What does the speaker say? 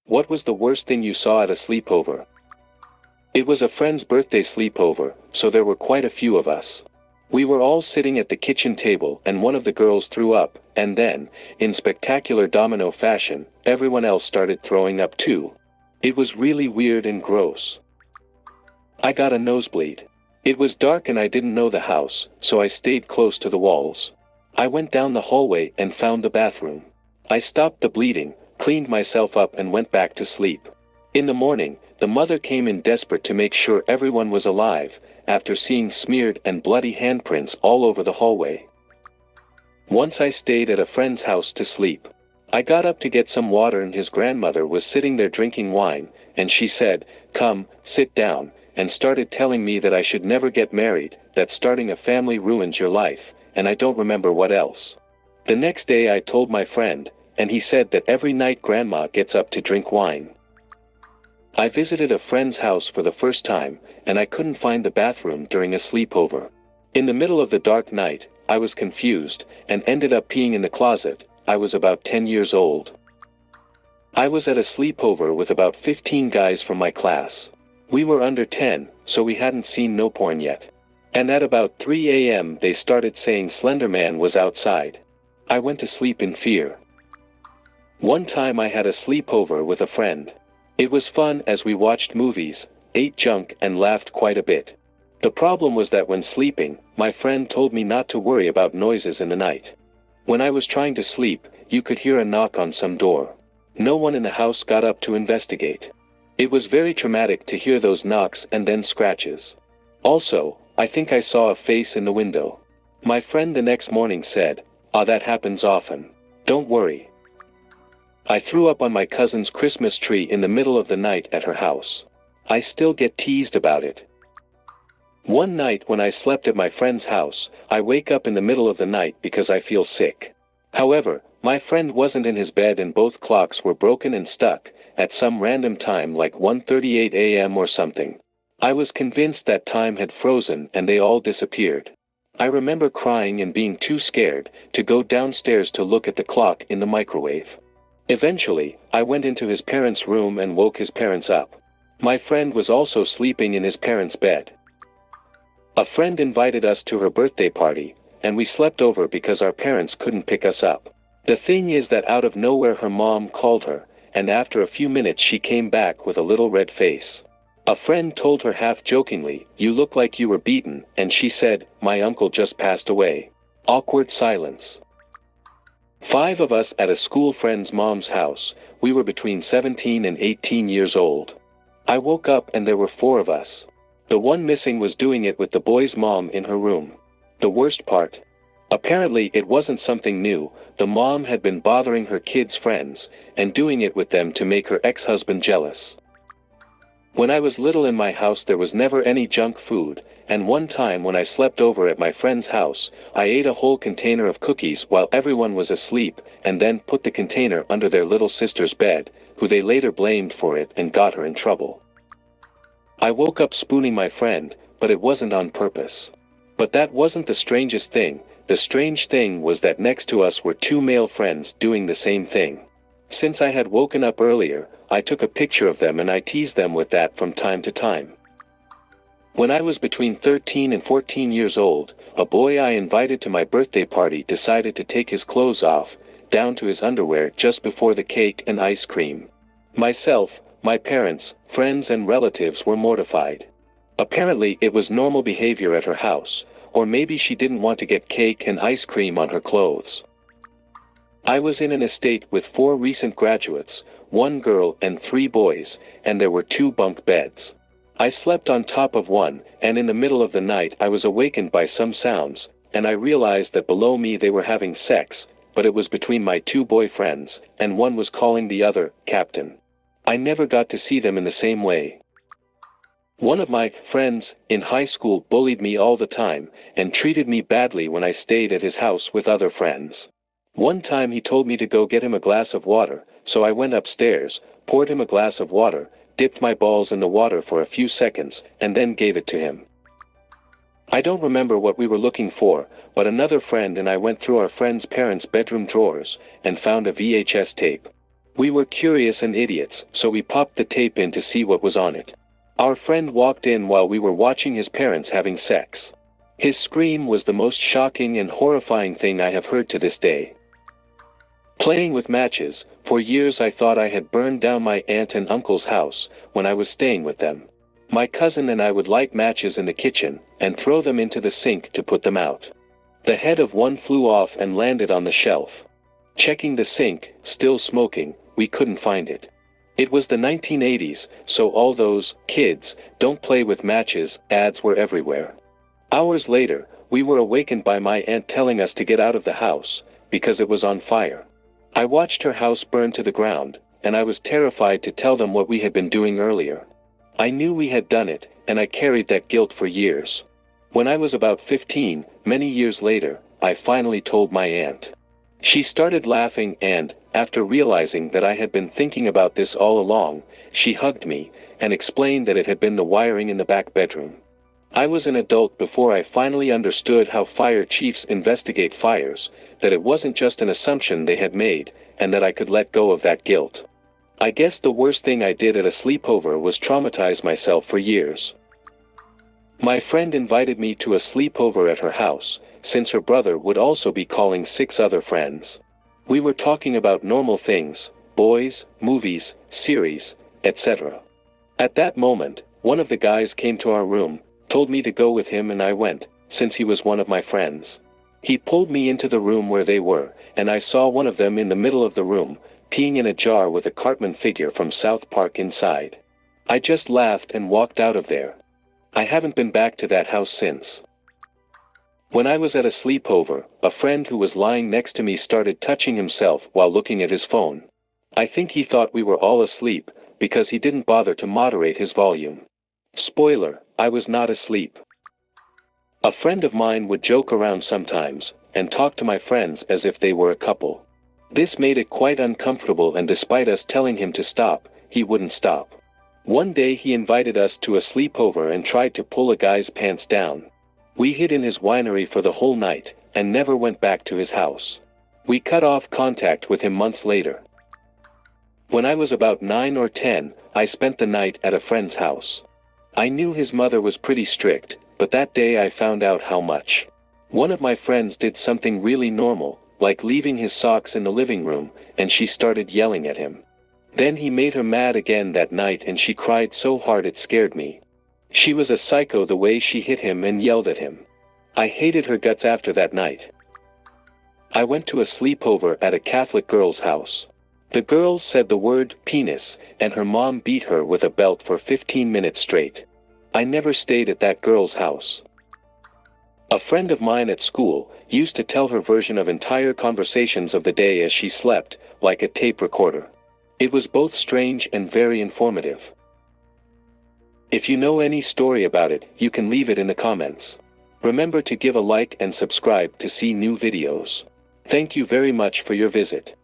What was the worst thing you saw at a sleepover? It was a friend's birthday sleepover, so there were quite a few of us. We were all sitting at the kitchen table and one of the girls threw up, and then, in spectacular domino fashion, everyone else started throwing up too. It was really weird and gross. I got a nosebleed. It was dark and I didn't know the house, so I stayed close to the walls. I went down the hallway and found the bathroom. I stopped the bleeding, cleaned myself up and went back to sleep. In the morning, the mother came in desperate to make sure everyone was alive, after seeing smeared and bloody handprints all over the hallway. Once I stayed at a friend's house to sleep. I got up to get some water and his grandmother was sitting there drinking wine, and she said, "Come, sit down," and started telling me that I should never get married, that starting a family ruins your life, and I don't remember what else. The next day I told my friend, and he said that every night grandma gets up to drink wine. I visited a friend's house for the first time, and I couldn't find the bathroom during a sleepover. In the middle of the dark night, I was confused, and ended up peeing in the closet. I was about 10 years old. I was at a sleepover with about 15 guys from my class. We were under 10, so we hadn't seen no porn yet. And at about 3 a.m. they started saying Slender Man was outside. I went to sleep in fear. One time I had a sleepover with a friend. It was fun as we watched movies, ate junk and laughed quite a bit. The problem was that when sleeping, my friend told me not to worry about noises in the night. When I was trying to sleep, you could hear a knock on some door. No one in the house got up to investigate. It was very traumatic to hear those knocks and then scratches. Also, I think I saw a face in the window. My friend the next morning said, "Ah, that happens often. Don't worry." I threw up on my cousin's Christmas tree in the middle of the night at her house. I still get teased about it. One night when I slept at my friend's house, I wake up in the middle of the night because I feel sick. However, my friend wasn't in his bed and both clocks were broken and stuck, at some random time like 1:38 a.m. or something. I was convinced that time had frozen and they all disappeared. I remember crying and being too scared to go downstairs to look at the clock in the microwave. Eventually, I went into his parents' room and woke his parents up. My friend was also sleeping in his parents' bed. A friend invited us to her birthday party, and we slept over because our parents couldn't pick us up. The thing is that out of nowhere her mom called her, and after a few minutes she came back with a little red face. A friend told her half-jokingly, "You look like you were beaten," and she said, "My uncle just passed away." Awkward silence. 5 of us at a school friend's mom's house. We were between 17 and 18 years old. I woke up and there were 4 of us. The one missing was doing it with the boy's mom in her room. The worst part? Apparently it wasn't something new. The mom had been bothering her kids' friends, and doing it with them to make her ex-husband jealous. When I was little in my house there was never any junk food, and one time when I slept over at my friend's house, I ate a whole container of cookies while everyone was asleep, and then put the container under their little sister's bed, who they later blamed for it and got her in trouble. I woke up spooning my friend, but it wasn't on purpose. But that wasn't the strangest thing. The strange thing was that next to us were 2 male friends doing the same thing. Since I had woken up earlier, I took a picture of them and I teased them with that from time to time. When I was between 13 and 14 years old, a boy I invited to my birthday party decided to take his clothes off, down to his underwear just before the cake and ice cream. Myself, my parents, friends and relatives were mortified. Apparently it was normal behavior at her house, or maybe she didn't want to get cake and ice cream on her clothes. I was in an estate with 4 recent graduates, 1 girl and 3 boys, and there were 2 bunk beds. I slept on top of one, and in the middle of the night I was awakened by some sounds, and I realized that below me they were having sex, but it was between my 2 boyfriends, and one was calling the other, Captain. I never got to see them in the same way. One of my friends in high school bullied me all the time, and treated me badly when I stayed at his house with other friends. One time he told me to go get him a glass of water, so I went upstairs, poured him a glass of water, dipped my balls in the water for a few seconds, and then gave it to him. I don't remember what we were looking for, but another friend and I went through our friend's parents' bedroom drawers, and found a VHS tape. We were curious and idiots, so we popped the tape in to see what was on it. Our friend walked in while we were watching his parents having sex. His scream was the most shocking and horrifying thing I have heard to this day. Playing with matches. For years I thought I had burned down my aunt and uncle's house when I was staying with them. My cousin and I would light matches in the kitchen and throw them into the sink to put them out. The head of one flew off and landed on the shelf. Checking the sink, still smoking, we couldn't find it. It was the 1980s, so all those "kids don't play with matches" ads were everywhere. Hours later, we were awakened by my aunt telling us to get out of the house because it was on fire. I watched her house burn to the ground, and I was terrified to tell them what we had been doing earlier. I knew we had done it, and I carried that guilt for years. When I was about 15, many years later, I finally told my aunt. She started laughing and, after realizing that I had been thinking about this all along, she hugged me and explained that it had been the wiring in the back bedroom. I was an adult before I finally understood how fire chiefs investigate fires, that it wasn't just an assumption they had made, and that I could let go of that guilt. I guess the worst thing I did at a sleepover was traumatize myself for years. My friend invited me to a sleepover at her house, since her brother would also be calling 6 other friends. We were talking about normal things, boys, movies, series, etc. At that moment, one of the guys came to our room, told me to go with him, and I went, since he was one of my friends. He pulled me into the room where they were, and I saw one of them in the middle of the room, peeing in a jar with a Cartman figure from South Park inside. I just laughed and walked out of there. I haven't been back to that house since. When I was at a sleepover, a friend who was lying next to me started touching himself while looking at his phone. I think he thought we were all asleep, because he didn't bother to moderate his volume. Spoiler, I was not asleep. A friend of mine would joke around sometimes, and talk to my friends as if they were a couple. This made it quite uncomfortable, and despite us telling him to stop, he wouldn't stop. One day he invited us to a sleepover and tried to pull a guy's pants down. We hid in his winery for the whole night, and never went back to his house. We cut off contact with him months later. When I was about 9 or 10, I spent the night at a friend's house. I knew his mother was pretty strict, but that day I found out how much. One of my friends did something really normal, like leaving his socks in the living room, and she started yelling at him. Then he made her mad again that night, and she cried so hard it scared me. She was a psycho the way she hit him and yelled at him. I hated her guts after that night. I went to a sleepover at a Catholic girl's house. The girl said the word penis, and her mom beat her with a belt for 15 minutes straight. I never stayed at that girl's house. A friend of mine at school used to tell her version of entire conversations of the day as she slept, like a tape recorder. It was both strange and very informative. If you know any story about it, you can leave it in the comments. Remember to give a like and subscribe to see new videos. Thank you very much for your visit.